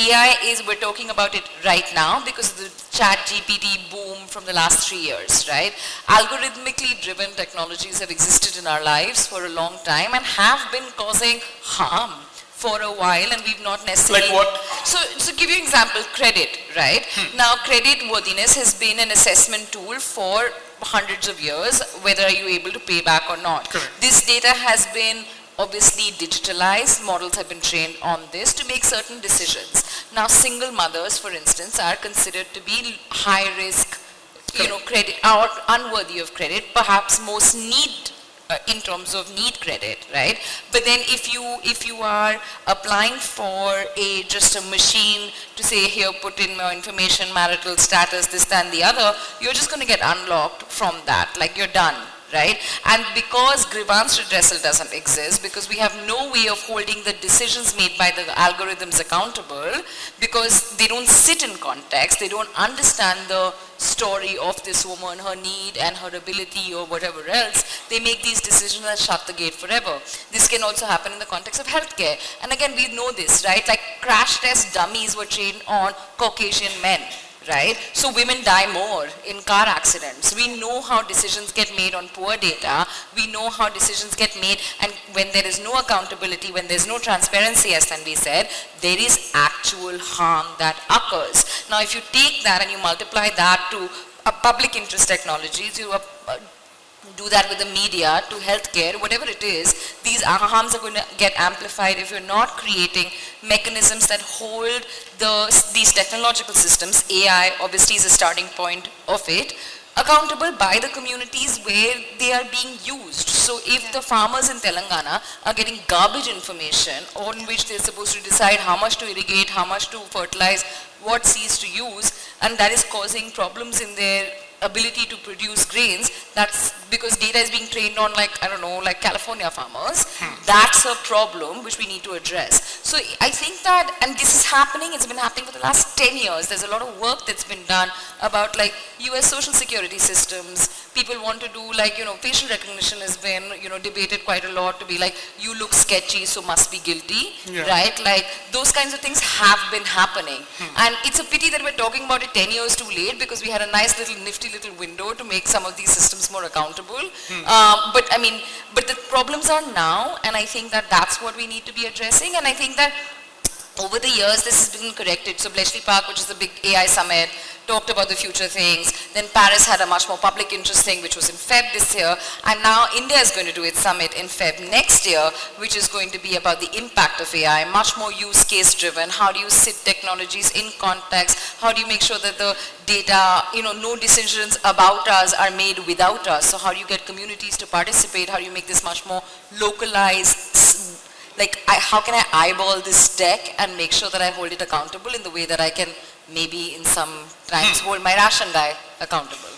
AI is, we're talking about it right now because of the chat GPT boom from the last 3 years, right? Algorithmically driven technologies have existed in our lives for a long time and have been causing harm for a while, and we've not necessarily... Like what? So give you an example, credit, right? Now, credit worthiness has been an assessment tool for hundreds of years, whether are you able to pay back or not. Correct. This data has been obviously digitalized, models have been trained on this to make certain decisions. Now, single mothers, for instance, are considered to be high risk, you know, credit, or unworthy of credit, perhaps most need in terms of need credit, right? But then if you are applying for just a machine to say, here, put in your information, marital status, this, that, and the other, you're just going to get unlocked from that, like you're done, right? And because grievance redressal doesn't exist, because we have no way of holding the decisions made by the algorithms accountable, because they don't sit in context, they don't understand the story of this woman, her need and her ability or whatever else, they make these decisions and shut the gate forever. This can also happen in the context of healthcare. And again, we know this, right? Like crash test dummies were trained on Caucasian men, right? So women die more in car accidents. We know how decisions get made on poor data. We know how decisions get made, and when there is no accountability, when there's no transparency, as Tanvi said, there is actual harm that occurs. Now, if you take that and you multiply that to public interest technologies, you do that with the media, to healthcare, whatever it is, these harms are going to get amplified if you're not creating mechanisms that hold these technological systems, AI obviously is a starting point of it, accountable by the communities where they are being used. So if the farmers in Telangana are getting garbage information on which they're supposed to decide how much to irrigate, how much to fertilize, what seeds to use, and that is causing problems in their ability to produce grains, that's because data is being trained on, like, I don't know, like California farmers. That's a problem which we need to address. So I think that, and this is happening, it's been happening for the last 10 years. There's a lot of work that's been done about like US social security systems. People want to do like, you know, facial recognition has been, you know, debated quite a lot to be like, you look sketchy, so must be guilty, right? Like those kinds of things have been happening. And it's a pity that we're talking about it 10 years too late, because we had a nice little nifty little window to make some of these systems more accountable. But I mean, but the problems are now, and I think that that's what we need to be addressing. And I think that over the years, this has been corrected. So Bletchley Park, which is a big AI summit, talked about the future things. Then Paris had a much more public interest thing, which was in Feb this year. And now India is going to do its summit in Feb next year, which is going to be about the impact of AI, much more use case driven. How do you sit technologies in context? How do you make sure that the data, you know, no decisions about us are made without us? So how do you get communities to participate? How do you make this much more localized? Like, how can I eyeball this tech and make sure that I hold it accountable in the way that I can maybe in some times hold my ration guy accountable?